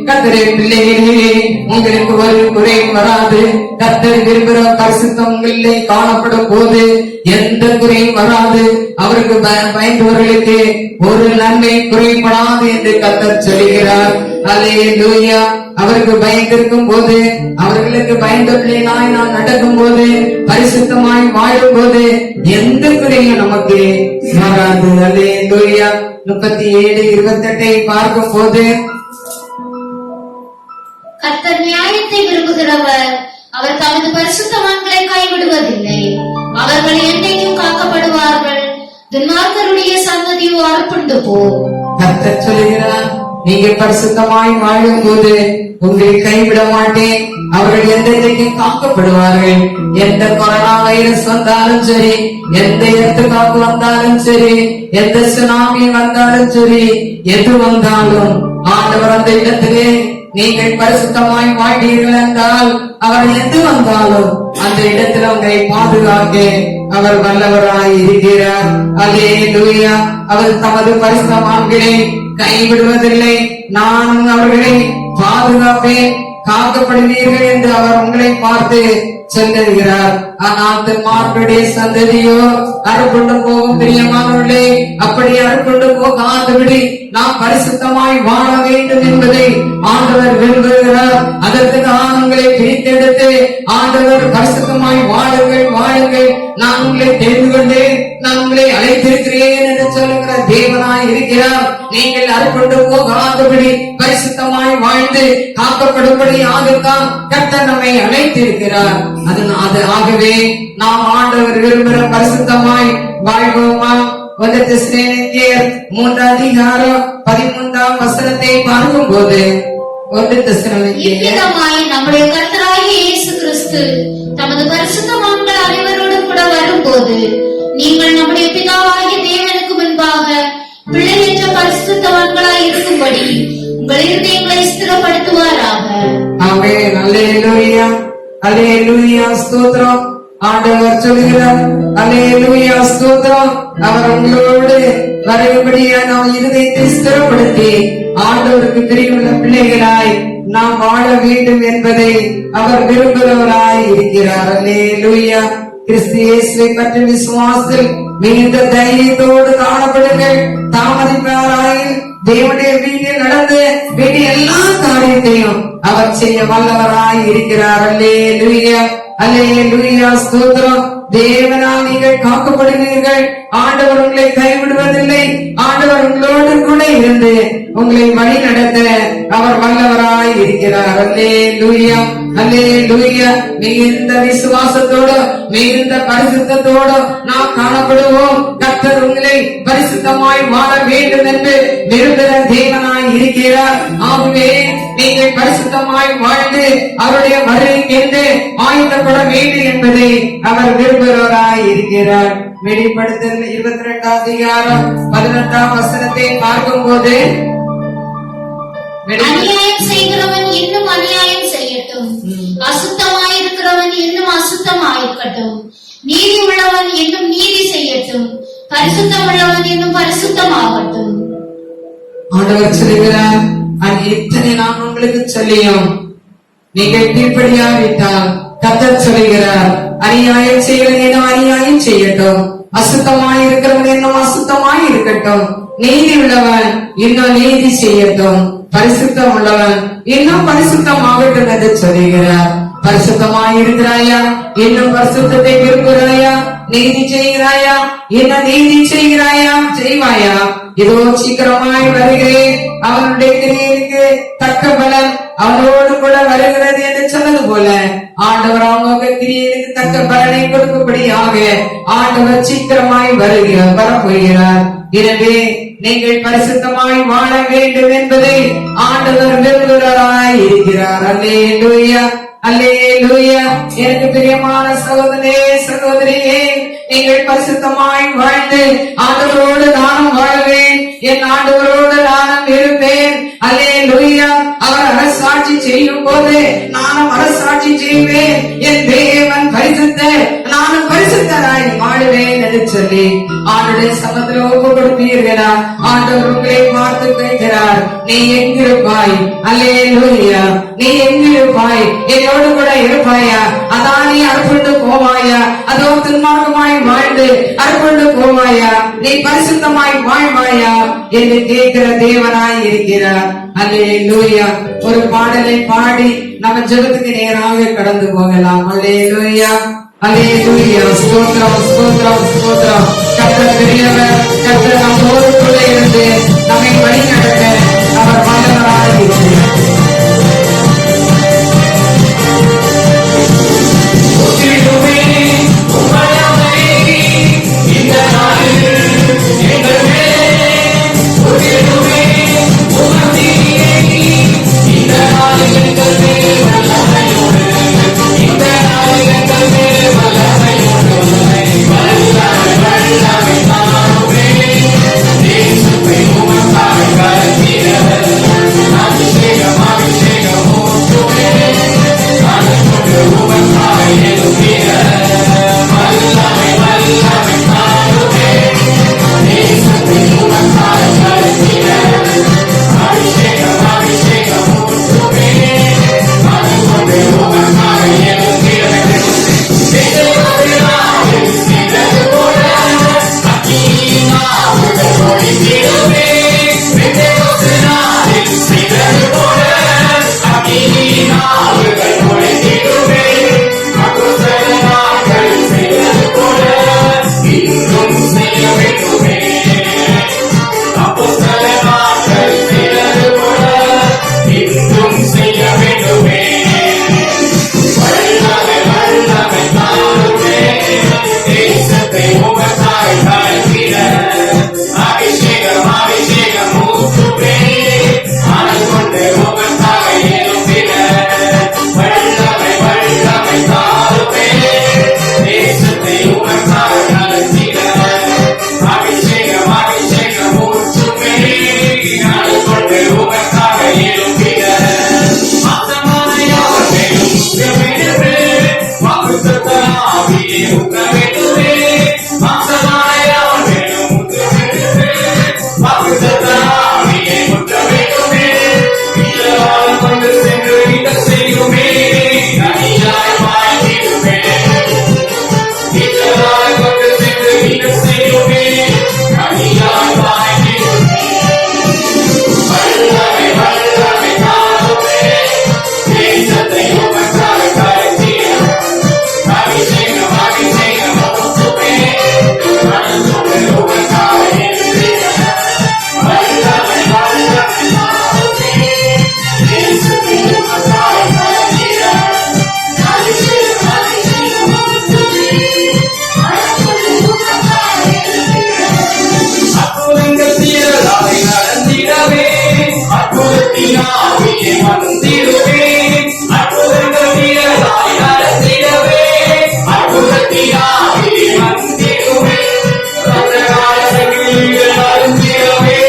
[SPEAKER 1] கர்த்தரே பிள்ளைகளே, உங்களுக்கு ஒரு குறையும் வராது. கர்த்தர் விரும்புகிற பரிசுத்தம் உங்களிலே காணப்படும் போது எந்த குறையும் வராது. அவருக்கு பயந்தவர்களுக்கு ஒரு நன்மை குறைபடாது என்று கர்த்தர் சொல்கிறார். அல்லேலூயா. அவருக்கு பயந்திருக்கும் போது, அவர்களுக்கு பயந்த பிள்ளைகளாய் நாம் நடக்கும் போது, பரிசுத்தமாய் வாழும் போது எந்த குறையும் நமக்கு வராது. அல்லேலூயா. 37:28 பார்க்கும் போது,
[SPEAKER 4] கர்த்தர் நியாயத்தை விரும்புகிறவர், அவர் தமது பரிசுத்தவான்களை கைவிடுவதில்லை. அவர்கள் என்றைக்கும் காக்கப்படுவார்கள், துன்மார்க்கருடைய சந்ததியோ அறுப்புண்டு போ.
[SPEAKER 1] கர்த்தர் சொல்லுகிறார், நீங்க பரிசுத்தமாய் வாழும் போது உங்களை கைவிட மாட்டேன். அவர்கள் எந்தெந்தைக்கும் காக்கப்படுவார்கள். எந்த கொரோனா வைரஸ் வந்தாலும் சரி, எந்த இடத்துக்காப்பு வந்தாலும் சரி, எந்த சுனாமி வந்தாலும் சரி, எது வந்தாலும் ஆண்டவர் அந்த இடத்திலே நீங்கள் பரிசுத்தமாய் வாழ்வீர்கள் என்றால் அவர் எது வந்தாலும் அந்த இடத்தில் உங்களை பாதுகாக்க அவர் வல்லவராய் இருக்கிறார். அல்லேலூயா. அவர் தமது பரிசுத்தவான்களை கைவிடுவதில்லை. நானும் அவர்களை பாதுகாப்பேன், காக்கப்படுவீர்கள் என்று அவர் உங்களை பார்த்து சொல்லுகிறார். ஆனால் துன்மார்க்கருடைய சந்ததியோ அறுப்புண்டு போகும். பிரியமானவர்களே, அப்படி அறுப்புண்டு போகாதபடி நாம் பரிசுத்தமாய் வாழ வேண்டும் என்பதை ஆண்டவர் விரும்புகிறார். அதற்கு நான் உங்களை பிரித்தெடுத்து ஆண்டவர் பரிசுத்தமாய் வாழுங்கள் வாழுங்கள், நான் உங்களை தெரிந்து கொண்டேன், நான் உங்களை அழைத்திருக்கிறேன் என்று சொல்லுகிற தேவனாய் இருக்கிறார். நீங்கள் அறுப்புண்டு போகாதபடி பரிசுத்தமாய் வாழ்ந்து காக்கப்படும்படி ஆகத்தான் கர்த்தர் நம்மை அழைத்திருக்கிறார். ஆகவே நாம் ஆண்டவர் விரும்புகிற பரிசுத்தமாய் வாழ்வோமா? 1 தெசலோனிக்கேயர் 3:13 பார்க்கும் போது, 1 தெசலோனிக்கேயர்
[SPEAKER 4] இவ்விதமாய் நம்முடைய கர்த்தராகிய இயேசு கிறிஸ்து தமது பரிசுத்தவான்கள் அனைவரோடும் கூட வரும்போது, நீங்கள் நம்முடைய பிதாவாகிய தேவனுக்கு முன்பாக பிள்ளையற்ற பரிசுத்தவான்களாய் இருக்கும்படி உங்கள் இருதயங்களை ஸ்திரப்படுத்துவாராக.
[SPEAKER 1] ஆமென். அல்லேலூயா. அல்லேலூயா. ஸ்தோத்திரம். ஆண்டவர் சொல்கிறார், அல்லேலூயா ஸ்தோத்திரம். அவர் உங்களோடு வரும்படியா நாம் இருதயத்தை ஸ்திரப்படுத்தி ஆண்டவருக்கு பிரியமுள்ள பிள்ளைகளாய் நாம் வாழ வேண்டும் என்பதை அவர் விரும்புகிறவராய் இருக்கிறார். அல்லேலூயா. கிறிஸ்து இயேசுவை பற்றி விசுவாசத்தில் மிகுந்த தைரியத்தோடு காணப்படுங்கள். தாமதிப்பாராயில் தேவனுடைய வீட்டில் நடந்து வேண்டிய எல்லா காரியத்தையும் அவர் செய்ய வல்லவராய் இருக்கிறார். அல்லேலூயா, அல்லேலூயா ஸ்தோத்திரம். தேவனால் நீங்கள் காக்கப்படுவீர்கள். ஆண்டவர் உங்களை கைவிடுவதில்லை. ஆண்டவர் உங்களோடு கூட இருந்து உங்களை வழி நடத்த அவர் வல்லவராய் இருக்கிறார். அல்லேலூயா, அல்லேலூயா. மிகுந்த விசுவாசத்தோடு மிகுந்த பரிசுத்தத்தோடு நாம் காணப்படுவோம். கர்த்தர் உங்களை பரிசுத்தமாய் வாழ வேண்டும் என்று விரும்புகிற தேவனாய் இருக்கிறார். ஆகவே நீங்கள் பரிசுத்தமாய் வாழ்ந்து அவருடைய வருகைக்கென்று ஆயத்தப்பட வேண்டும் என்பதை அவர் விரும்புகிறவராய் இருக்கிறார். வெளிப்படுத்தல் 22 அதிகாரம் 18 வசனத்தை பார்க்கும் போது,
[SPEAKER 4] அநியாயம் செய்கிறவன் இன்னும் அநியாயம் செய்யட்டும், அசுத்தமாயிருக்கிறவன் இன்னும் அசுத்தமாயிருக்கட்டும், நீதி உள்ளவன் இன்னும் நீதி செய்யட்டும், பரிசுத்தம் உள்ளவன் இன்னும் பரிசுத்தமாகட்டும்.
[SPEAKER 1] ஆண்டவர் சொல்கிறார், அது எத்தனை நான் உங்களுக்கு சொல்லியும் நீங்கள் கீழ்ப்படியாவிட்டால் கர்த்தர் சொல்கிறார், அநியாயம் செய்கிறவன் இன்னும் அநியாயம் செய்யட்டும், அசுத்தமாய் இருக்கிறவன் இன்னும் அசுத்தமாய் இருக்கட்டும், நீதி உள்ளவன் இன்னும் நீதி செய்யட்டும், பரிசுத்தம் உள்ளவன் இன்னும் பரிசுத்தமாகட்டும் என்று சொல்கிறார். பரிசுத்தமாய் இருக்கிறாயா? இன்னும் பரிசுத்தத்தை விரும்புகிறாயா? நீதி செய்கிறாயா? இன்னும் நீதி செய்கிறாயா? செய்வாயா? இதோ சீக்கிரமாய் வருகிறேன், அவனுடைய கிரியைக்கு தக்க பலன் அவனோடு கூட வருகிறது என்று சொன்னது போல ஆண்டவர் அவங்க கிரியைக்கு தக்க பலனை கொடுக்கும்படியாக ஆண்டவர் சீக்கிரமாய் வரப்போகிறார். எனவே நீங்கள் பரிசுத்தமாய் வாழ வேண்டும் என்பதை ஆண்டவர் விரும்புகிறாராய் இருக்கிறார். அல்லேலூயா, அல்லேலூயா. எனக்கு பிரியமான சகோதரே சகோதரியே, நீங்கள் பரிசுத்தமாய் வாழ்ந்து ஆண்டவரோடு நானும் வாழ்வேன், என் ஆண்டவரோடு நானும் இருப்பேன். அல்லேலூயா. அவர் அரசாட்சி செய்யும் போது நானும் அரசாட்சி செய்வேன். என் தேவன் பரிசுத்தர், நானும் பரிசுத்தராய் வாழுவேன் என்று சொல்லி ஆண்டுடைய சமத்துல ஒப்பு கொடுப்பீர்களா? ஆண்டவர் உங்களை பார்த்து கேட்கிறார், நீ எங்கிருப்பாய்? அல்லேலூயா. நீ எங்கிருப்பாய்? என்னோடு கூட இருப்பாயா? அதான் நீ அர்ப்பணித்து போவாயா? அதோ துன்மார்க்கமாய் வாழ்ந்து அர்ப்பணித்து போவாயா? நீ பரிசுத்தமாய் வாழ்வாயா என்று கேட்கிற தேவனாய் இருக்கிறார். அல்லேலூயா. ஒரு பாடலை பாடி நம்ம ஜெபத்துக்கு நேராக கடந்து போகலாம். அல்லேலூயா, அல்லேலூயா. ஸ்தோத்திரம், ஸ்தோத்திரம், ஸ்தோத்திரம். கர்த்தர் பெரியவர். கர்த்தர் நம்மோடு கூட இருந்து நம்மை வழி நடத்த அவர் வல்லவராய் இருக்கிறார்.
[SPEAKER 3] இந்த அற்புதங்கள் தீரலாய் நடந்திடவே அற்புதத்தினாவியே வந்திடுவே அற்புதங்கள் தீரலாய் நடந்திடவே அற்புதத்தினாவியே வந்திடுவே ரத்தகால சங்கிலிகள் அருந்திடவே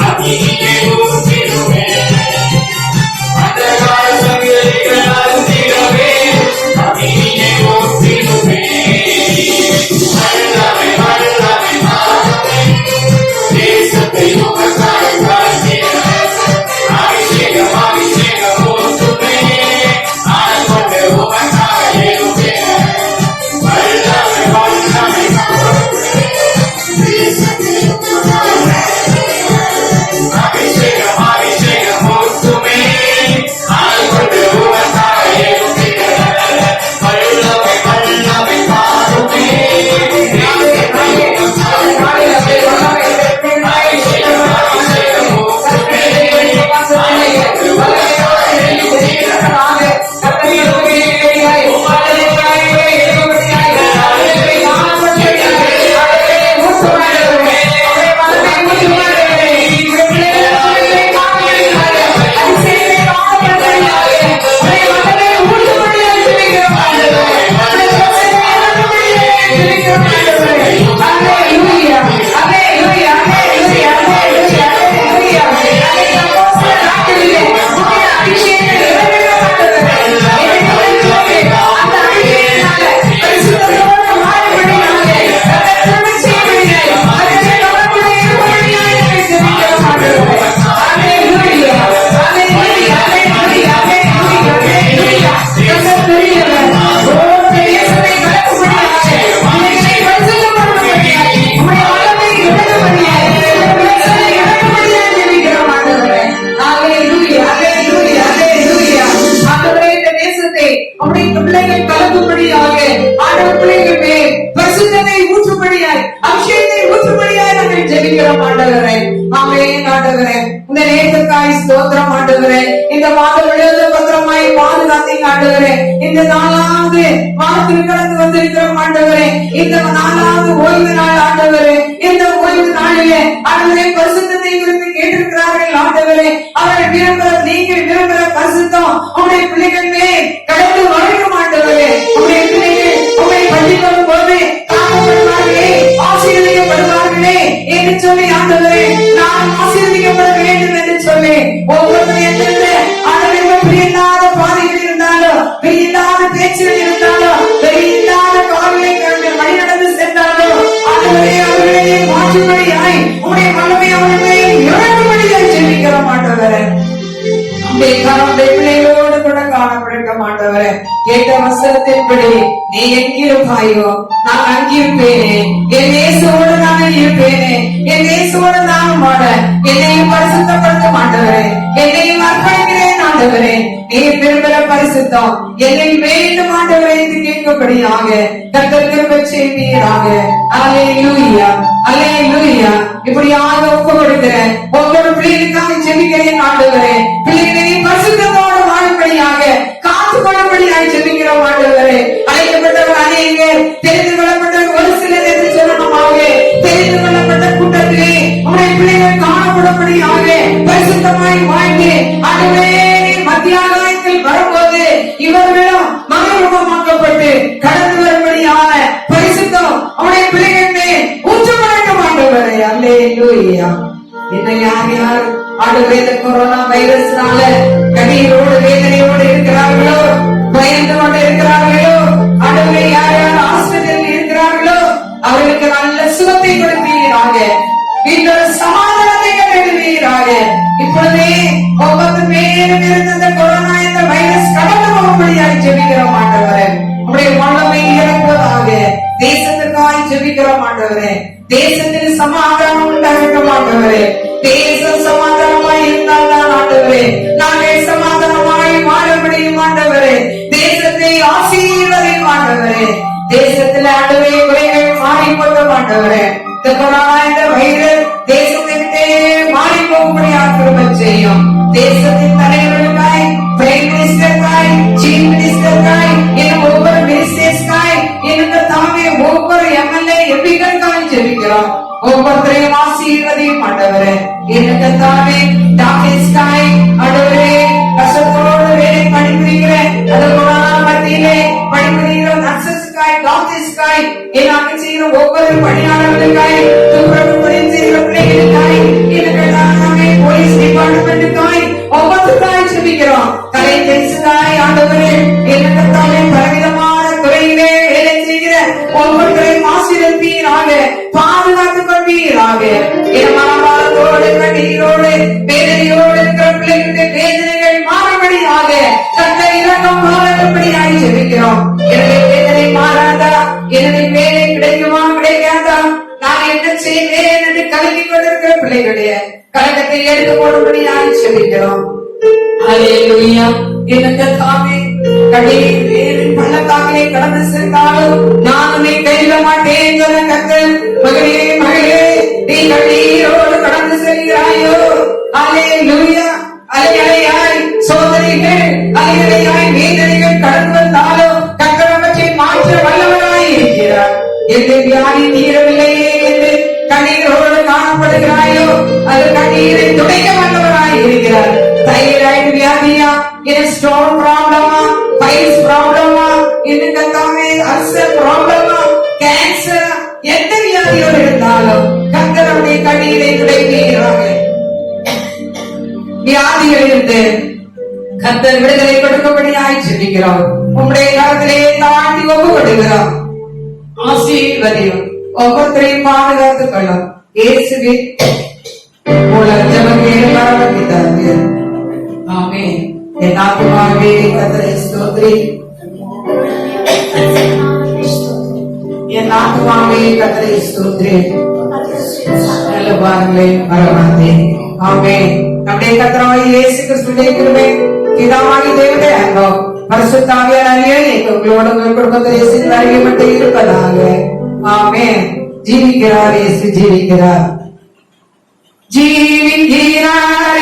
[SPEAKER 3] அக்கினியை ஊற்றிடுவே ரத்தகால சங்கிலிகள் அருந்திடவே அக்கினியை ஊற்றிடுவே வல்லமை வல்லமை மாறுமே தேசத்தை உமக்காய் காத்திடுவே அபிஷேகம் அபிஷேகம் ஊற்றுமே ஆட்கொண்டு உமக்காய் எழுவே வல்லமை வல்லமை அபிஷேகம் அபிஷேகம் ஊற்றுமே ஆட்கொண்டு உமக்காய் எழுவே வல்லமை வல்லமை மாறுமே
[SPEAKER 1] ஸ்தோத்திரம் ஆண்டவரே. இந்த மாதம் விழுந்து பத்திரமாய் பாதுகாத்தீங்க ஆண்டவரே. இந்த நாலாவது மாதத்தில் கடந்து வந்திருக்கிறோம் ஆண்டவரே. இந்த நாலாவது ஓய்வு நாள் ஆண்டவரே. இந்த ஓய்வு நாளிலே ஆண்டவரே பரிசுத்தத்தை குறித்து கேட்டிருக்கிறார்கள் ஆண்டவரே. அவர்கள் விரும்புகிற நீங்கள் விரும்புகிற பரிசுத்தம் உங்களுடைய பிள்ளைகள் மேல் கடந்து வழங்கும் ஆண்டவரே. உங்களுடைய பிள்ளைகள் உங்களை பள்ளிப்படும் போது காக்கப்படுவார்களே, ஆசீர்வதிக்கப்படுவார்களே என்று சொல்லி ஆண்டவரே நான் ஆசீர்வதிக்கப்பட வேண்டும் என்று சொல்லி ஒவ்வொருவரையும் பிரியில்லாத பாதைகள் இருந்தாலும், பிரியில்லாத பேச்சுகள் இருந்தாலும், பிரியில்லாத காரியங்களை வழிநடந்து சென்றாலும் ஆண்டவரே அவர்களே மாற்றும்படியாய் உங்களுடைய வல்லமை அவர்களை இறங்கும்படியாய் ஜெபிக்கிற மாட்டவரே. பிள்ளைகளோடு கூட காணப்படுத்த மாட்டவரே. கேட்ட வசனத்தின்படி நீ எங்கிருப்பாயோ நான் அங்கிருப்பேனே. என் இயேசுவோடு நான் இருப்பேனே. என் இயேசுவோடு நான் வாழ என்னையும் பரிசுத்தப்படுத்த மாட்டவரே. என்னையும் அர்ப்பணிக்கிறேன் ஆண்டவரே. நீ விரும்புகிற பரிசுத்தம் என்னை வேண்டும் ஆண்டவரே என்று கேட்கப்படியாக கர்த்தர் கிருபை செய்வீராக. அல்லேலூயா அல்லேலூயா. இப்படியாக ஒப்பு கொடுக்கிறேன். ஒவ்வொரு பிள்ளைகளுக்காக ஜெபிக்கிறேன் ஆண்டவரே. பிள்ளைகளை பரிசுத்தத்தோடு வாழும்படியாக காத்து கொள்ளும்படியாக ஜெபிக்கிறோம் ஆண்டவரே. அழைக்கப்பட்டவர் அநேகர், தெரிந்து கொள்ளப்பட்டவர் ஒரு சிலர் என்று சொல்லணுமாக தெரிந்து கொள்ளப்பட்ட கூட்டத்திலே உங்களுடைய பிள்ளைகள் காணப்படும்படியாக பரிசுத்தமாய் வாழ்ந்து ஆண்டவரே மத்தியாகாயத்தில் வரும்போது இவர்களும் மறுரூபமாக்கப்பட்டு கடந்து வரும்படியான பரிசுத்தம் அவருடைய பிள்ளைகள் மேல் ஊற்றப்பட மாட்டவரே. அல்லேலூயா. என்ன யார் யார் ஆண்டவரே இந்த கொரோனா வைரஸ்னால கண்ணீரோடு வேதனையோடு இருக்கிறார்களோ, பயந்து கொண்டு இருக்கிறார்களோ, ஆண்டவரே யார் யார் ஆஸ்பத்திரியில் இருக்கிறார்களோ அவர்களுக்கு நல்ல சுகத்தை கொடுப்பீராக. வீட்டோட சமாதானத்தை கட்டிடுவீராக. இப்பொழுதே ஒவ்வொரு பேரும் இருந்த இந்த கொரோனா என்ற வைரஸ் கடந்து போகும்படியாக ஜெபிக்கிறோம் ஆண்டவரே. உங்களுடைய வல்லமை இறங்குவதாக. தேசத்திற்காய் ஜெபிக்கிறோம் ஆண்டவரே. தேசத்தில் சமாதானம் உண்டாக ஆண்டவரே. தேசம் சமாதானமாய் இருந்தால் தான் ஆண்டவரே நாங்கள் சமாதானமாய் வாழ முடியும் ஆண்டவரே. தேசத்தை ஆசீர்வதிக்கும் ஆண்டவரே. தேசத்தில் ஆண்டவரே குறைகள் மாறி போட்ட ஆண்டவரே. செய்யும். தேசத்தின் தலைவர்களுக்காய், பிரைம் மினிஸ்டருக்காய், சீஃப் மினிஸ்டருக்காய், இன்னும் ஒவ்வொரு மினிஸ்டர்ஸ்காய், இன்னும் தாமே ஒவ்வொரு எம்எல்ஏ எம்பிகளுக்காய் ஜெபிக்கிறோம். ஒவ்வொருத்தரையும் ஆசீர்வதியும் ஆண்டவரே. எனக்கு தாமே டாக்டர்ஸ்காய் ஆண்டவரே, கஷ்டத்தோடு வேலை பணிபுரிகிற அதோட மத்தியிலே பணிபுரிகிற நர்சஸ்காய், டாக்டர்ஸ்காய், எனக்கு செய்கிற ஒவ்வொரு பணியாளர்களுக்காய், துப்புரவு செய்கிற பிள்ளைகளுக்காய், எனக்கு தாமே போலீஸ் டிபார்ட்மெண்ட்டுக்காய் ஒவ்வொருத்தருக்காய் ஜெபிக்கிறோம். கலைஞர்ஸ்காய் ஆண்டவரே, எனக்கு தாமே பலவிதமான துறையிலே வேலை செய்கிற ஒவ்வொருத்தரையும் ஆசீர்வதிப்பீராக, பாதுகாத்துக் கொள்வீராக. மனபாரத்தோடு, கண்ணீரோடு, வேதனையோடு இருக்கிற பிள்ளைகளுடைய வேதனைகள் மாறும்படியாக கர்த்தர் இரக்கம் பாராட்டும்படியாய் ஜெபிக்கிறோம். என்னுடைய வேதனை மாறாதா? என்னுடைய வேலை கிடைக்குமா கிடைக்காதா? நான் என்ன செய்வேன் என்று கலங்கிக் கொண்டிருக்கிற பிள்ளைகளுடைய கலக்கத்தை எடுத்து போடும்படியாய் ஜெபிக்கிறோம். அல்லேலூயா. எனக்கு தாமே கண்ணீர் பள்ளத்தாக்கிலே கடந்து சென்றாலும் நான் உன்னை கைவிட மாட்டேன் சொன்ன கர்த்தர், மகளே மகளே, நீ கண்ணீரோடு கடந்து செல்கிறாயோ? அல்லேலூயா. அலையலையாய் சோதனைகள், அலையலையாய் வேதனைகள் கடந்து வந்தாலும் கர்த்தர் அவற்றை மாற்ற வல்லவராய் இருக்கிறார். எந்த வியாதி தீரவில்லையே என்று கண்ணீரோடு காணப்படுகிறாயோ, அது கண்ணீரை துடைக்க வல்லவராய் இருக்கிறார். தைராய்டு வியாதியா, இது ஸ்டோன் ப்ராப்ளமா, பைல்ஸ் ப்ராப்ளமா, இது கத்தாமே அல்சர் ப்ராப்ளமா, கேன்சர், எந்த வியாதியோடு இருந்தாலும் கர்த்தருடைய கண்ணீரை துடைக்கிறாங்க. வியாதிகளிலிருந்து கர்த்தர் விடுதலை கொடுக்கும்படியாய் ஜெபிக்கிறோம். உம்முடைய கரத்திலே தாழ்த்தி ஒப்புக்கொடுக்கிறோம். ஆசீர்வதியும், ஒவ்வொருத்தரையும் பாதுகாத்துக் கொள்ளும். இயேசுவின் மூலம் ஜெபம் கேட்டு பரமபிதாவே. ஆமென். என் ஆத்துமாவே கர்த்தரை ஸ்தோத்திரி. என் ஆத்துமாவே கர்த்தரை ஸ்தோத்திரி. நல்ல பாருங்களே பரவாதே. ஆமென். நம்முடைய கர்த்தராகிய இயேசு கிறிஸ்துவின் கிருபை, பிதாவாகிய தேவனுடைய அன்பும் பரிசுத்த ஆவியானவரே உங்களோடு உங்கள் குடும்பத்திலே சிந்தனை மட்டும் இருப்பதாக. ஆமென். ஜீவிக்கிறார், இயேசு ஜீவிக்கிறார், ஜீவிக்கிறார்.